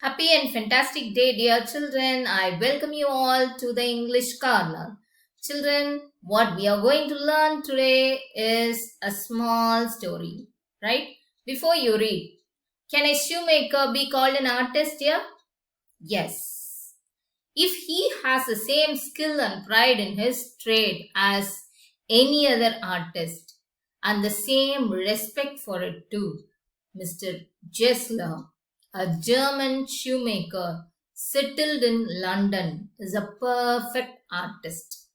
Happy and fantastic day, dear children. I welcome you all to the English Corner. Children, what we are going to learn today is a small story, right? Before you read, can a shoemaker be called an artist here? Yes. If he has the same skill and pride in his trade as any other artist and the same respect for it too, Mr. Jessler, a German shoemaker settled in London, is a perfect artist.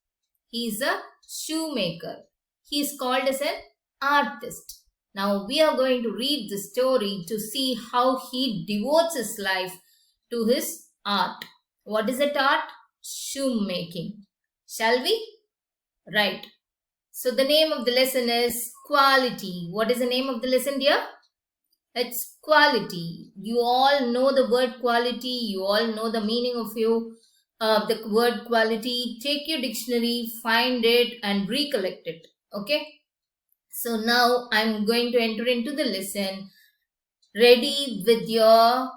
He is a shoemaker. He is called as an artist. Now we are going to read the story to see how he devotes his life to his art. What is that art? Shoemaking. Shall we? Right. So the name of the lesson is quality. What is the name of the lesson, dear? It's quality. You all know the word quality. You all know the meaning of the word quality. Take your dictionary, find it and recollect it. Okay. So now I'm going to enter into the lesson. Ready with your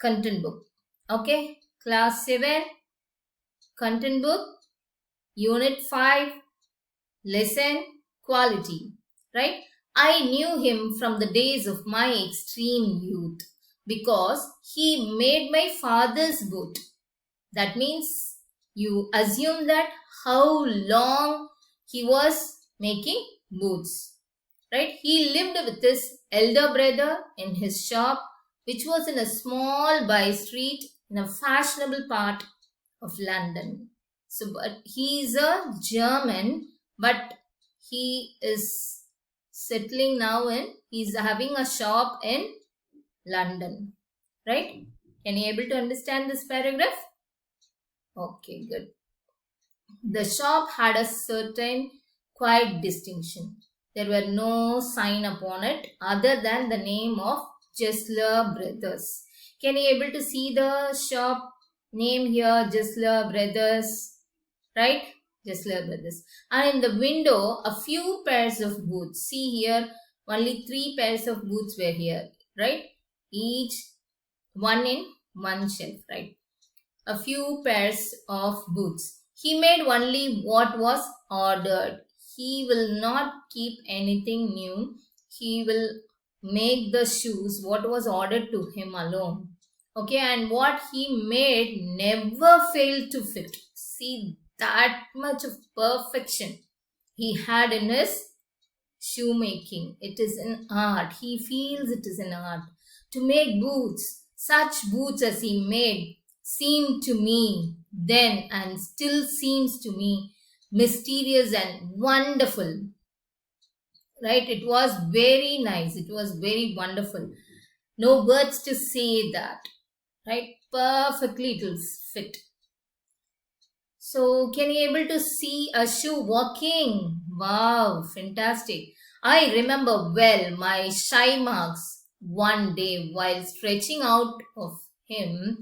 content book. Okay. Class 7 content book. Unit 5. Lesson quality. Right. I knew him from the days of my extreme youth because he made my father's boot. That means you assume that how long he was making boots. Right? He lived with his elder brother in his shop, which was in a small by street in a fashionable part of London. So, but he is a German, but he is settling now he's having a shop in London, right? Can you able to understand this paragraph? Okay, good. The shop had a certain quiet distinction. There were no sign upon it other than the name of Jessler Brothers. Can you able to see the shop name here, Jessler Brothers, right? Jessler Brothers. And in the window, a few pairs of boots. See here, only 3 pairs of boots were here, right? Each one in one shelf, right? A few pairs of boots. He made only what was ordered. He will not keep anything new. He will make the shoes what was ordered to him alone. Okay, and what he made never failed to fit. See that much of perfection he had in his shoemaking. It is an art. He feels it is an art. To make boots, such boots as he made, seemed to me then and still seems to me mysterious and wonderful. Right? It was very nice. It was very wonderful. No words to say that. Right? Perfectly it will fit. So, can you able to see a shoe walking? Wow, fantastic. I remember well my shy marks one day while stretching out of him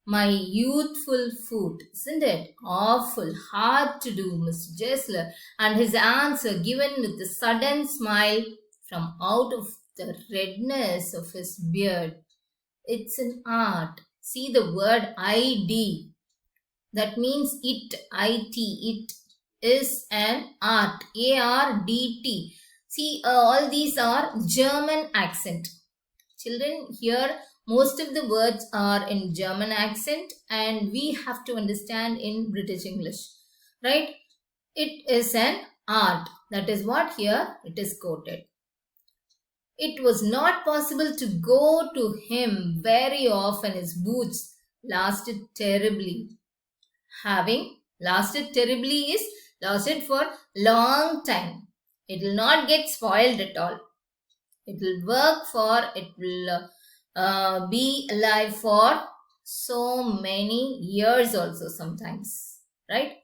my youthful foot. Isn't it awful hard to do, Mr. Jessler? And his answer given with a sudden smile from out of the redness of his beard. It's an art. See the word ID. That means it, it is an art, A-R-D-T. See, all these are German accent. Children, here most of the words are in German accent and we have to understand in British English, right? It is an art. That is what here it is quoted. It was not possible to go to him very often. His boots lasted terribly. Having lasted terribly is lasted for long time. It will not get spoiled at all. It will work for, it will be alive for so many years also sometimes, right?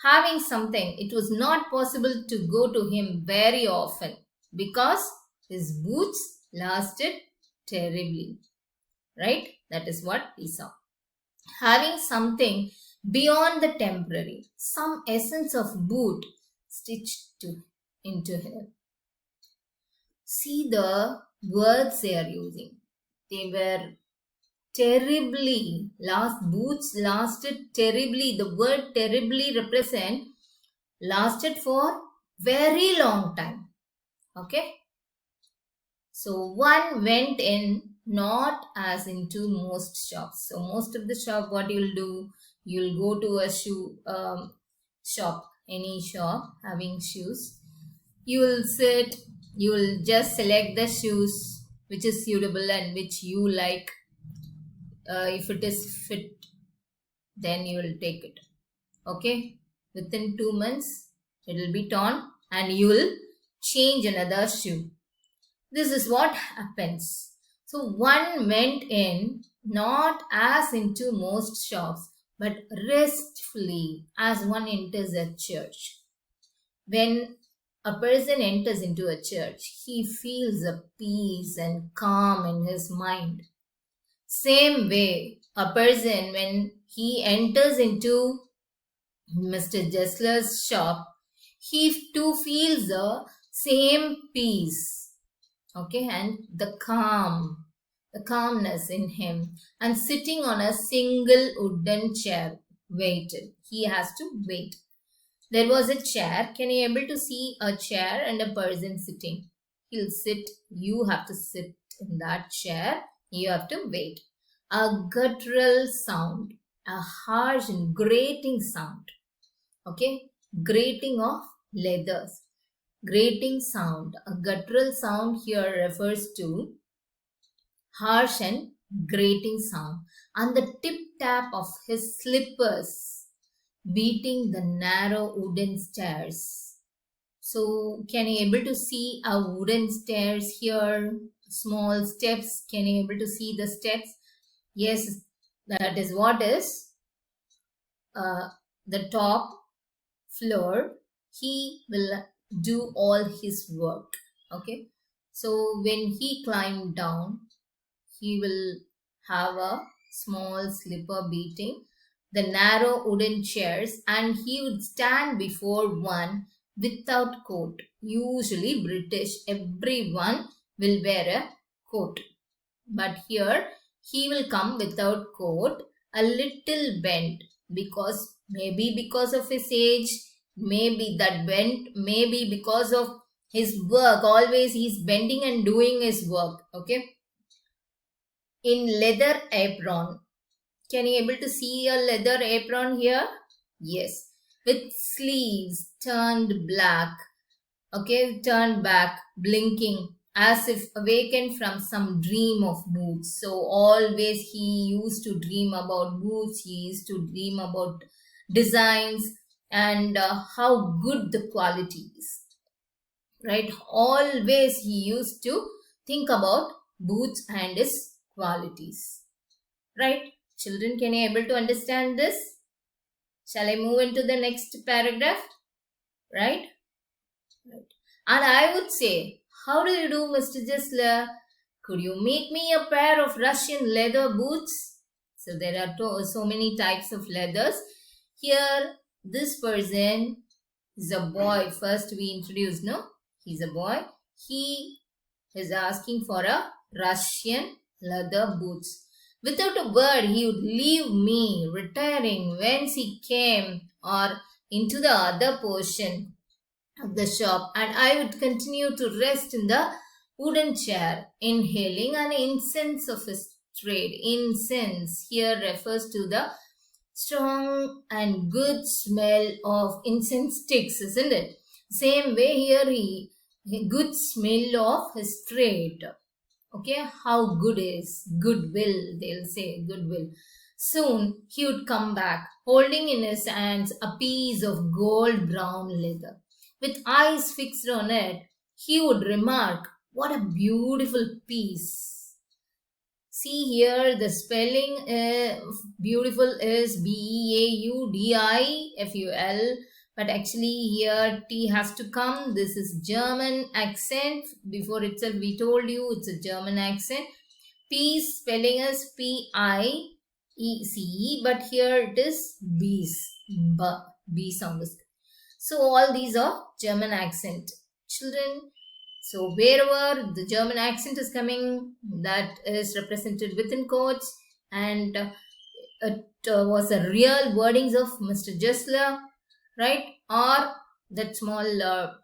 Having something, it was not possible to go to him very often because his boots lasted terribly, right? That is what we saw. Having something beyond the temporary, some essence of boot stitched into him. See the words they are using. They were terribly. Boots lasted terribly. The word terribly represent lasted for very long time. Okay. So one went in, not as into most shops. So most of the shop, what you'll do, you'll go to a shoe shop, any shop having shoes. You will sit, you will just select the shoes which is suitable and which you like. If it is fit, then you will take it. Okay. Within 2 months, it will be torn and you will change another shoe. This is what happens. So one went in, not as into most shops, but restfully as one enters a church. When a person enters into a church, he feels a peace and calm in his mind. Same way, a person when he enters into Mr. Jessler's shop, he too feels the same peace. Okay, and the calmness in him, and sitting on a single wooden chair, waited. He has to wait. There was a chair. Can you able to see a chair and a person sitting? He'll sit. You have to sit in that chair. You have to wait. A guttural sound, a harsh and grating sound. Okay, grating of leathers. Grating sound. A guttural sound here refers to harsh and grating sound. And the tip tap of his slippers beating the narrow wooden stairs. So can you able to see a wooden stairs here? Small steps. Can you able to see the steps? Yes, that is what is the top floor. He will do all his work. Okay. So when he climbed down, he will have a small slipper beating the narrow wooden chairs, and he would stand before one without coat. Usually British, everyone will wear a coat. But here he will come without coat, a little bent, because maybe because of his age, maybe that bent, maybe because of his work. Always he's bending and doing his work. Okay. In leather apron. Can you able to see a leather apron here? Yes. With sleeves turned black. Okay, turned back, blinking as if awakened from some dream of boots. So always he used to dream about boots. He used to dream about designs and how good the quality is. Right? Always he used to think about boots and his qualities. Right? Children, can you able to understand this? Shall I move into the next paragraph? Right? Right. And I would say, how do you do, Mr. Jessler? Could you make me a pair of Russian leather boots? So there are so many types of leathers. Here, this person is a boy. First we introduced, no? He's a boy. He is asking for a Russian leather boots. Without a word, he would leave me, retiring whence he came or into the other portion of the shop, and I would continue to rest in the wooden chair, inhaling an incense of his trade. Incense here refers to the strong and good smell of incense sticks, isn't it? Same way here he good smell of his trade. Okay, how good is goodwill, they'll say goodwill. Soon he would come back, holding in his hands a piece of gold brown leather. With eyes fixed on it, he would remark, "What a beautiful piece." See here, the spelling beautiful is Beaudiful, but actually here T has to come. This is German accent. Before itself we told you it's a German accent. Peace spelling is Piece, but here it is bees. B sound is. So all these are German accent. Children, so wherever the German accent is coming, that is represented within quotes. and it was the real wordings of Mr. Jessler, right? Or that small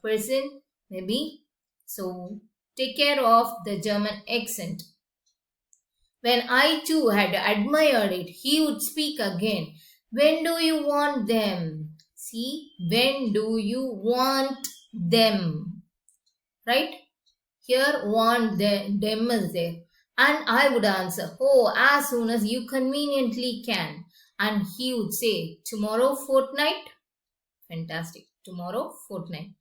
person, maybe. So take care of the German accent. When I too had admired it, he would speak again. When do you want them? See, when do you want them? Right? Here, want them is there. And I would answer, oh, as soon as you conveniently can. And he would say, tomorrow fortnight? Fantastic. Tomorrow fortnight.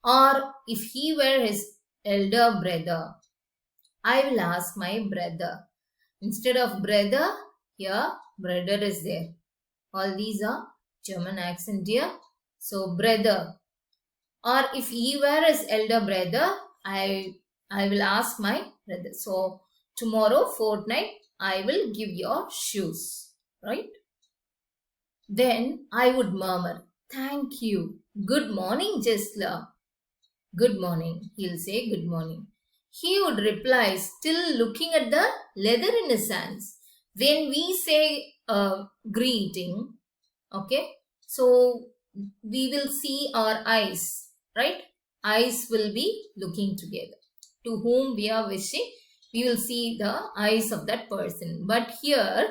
Or if he were his elder brother, I will ask my brother. Instead of brother, here brother is there. All these are German accent here. So brother. Or if he were his elder brother, I will ask my brother. So tomorrow fortnight, I will give your shoes. Right? Then I would murmur, thank you. Good morning, Jesla. Good morning. He'll say good morning. He would reply, still looking at the leather in his hands. When we say greeting, okay, so we will see our eyes, right? Eyes will be looking together. To whom we are wishing, we will see the eyes of that person. But here,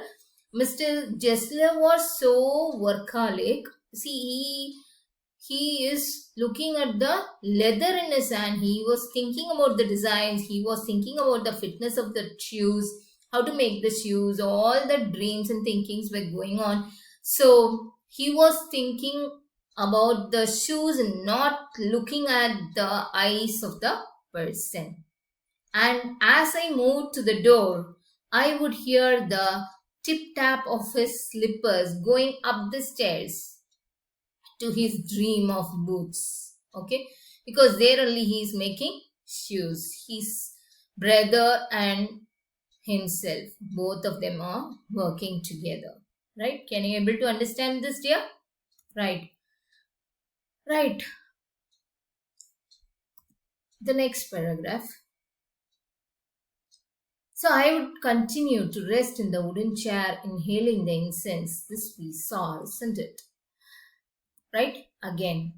Mr. Jessler was so workaholic. See, he is looking at the leather in his hand. He was thinking about the designs. He was thinking about the fitness of the shoes, how to make the shoes. All the dreams and thinkings were going on. So he was thinking about the shoes and not looking at the eyes of the person. And as I moved to the door, I would hear the tip-tap of his slippers going up the stairs to his dream of boots. Okay, because there only he is making shoes. His brother and himself, both of them are working together. Right? Can you able to understand this, dear? Right. Right. The next paragraph. So I would continue to rest in the wooden chair, inhaling the incense. This we saw, isn't it? Right? Again.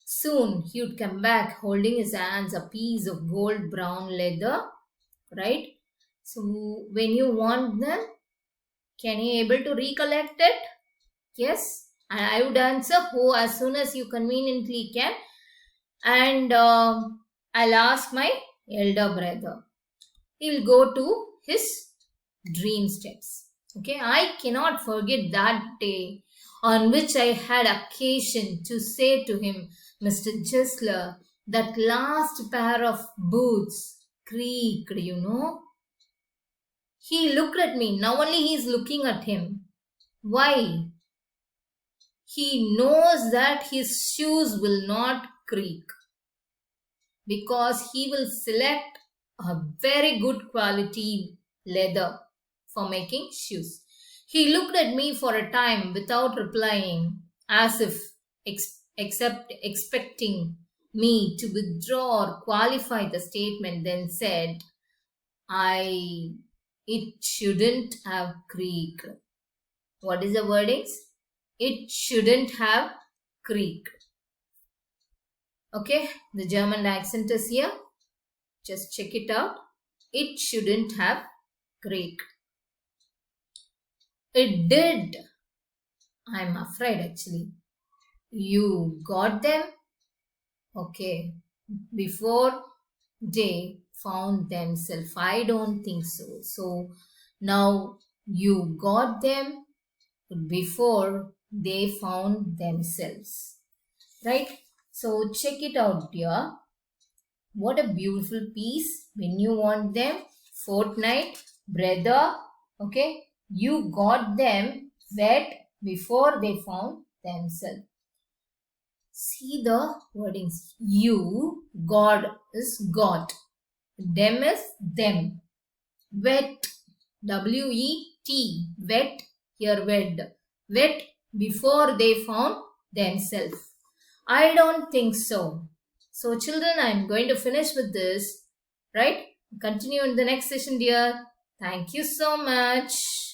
Soon he would come back holding his hands a piece of gold brown leather. Right? So when you want them, can you able to recollect it? Yes. And I would answer, oh, as soon as you conveniently can. And I'll ask my elder brother. He'll go to his dream steps. Okay, I cannot forget that day on which I had occasion to say to him, Mr. Jessler, that last pair of boots creaked, you know. He looked at me. Now only he is looking at him. Why? He knows that his shoes will not creak because he will select a very good quality leather for making shoes. He looked at me for a time without replying, as if expecting me to withdraw or qualify the statement, then said, it shouldn't have creaked. What is the wordings? It shouldn't have creaked. Okay, the German accent is here. Just check it out. It shouldn't have creaked. It did. I'm afraid actually. You got them? Okay. Before they found themselves. I don't think so. So now you got them before they found themselves. Right? So check it out, dear. What a beautiful piece. When you want them, fortnight, brother, okay, you got them wet before they found themselves. See the wordings. You, God is got. Them is them. Wet, W-E-T, wet, here wed. Wet before they found themselves. I don't think so. So children, I'm going to finish with this. Right? Continue in the next session, dear. Thank you so much.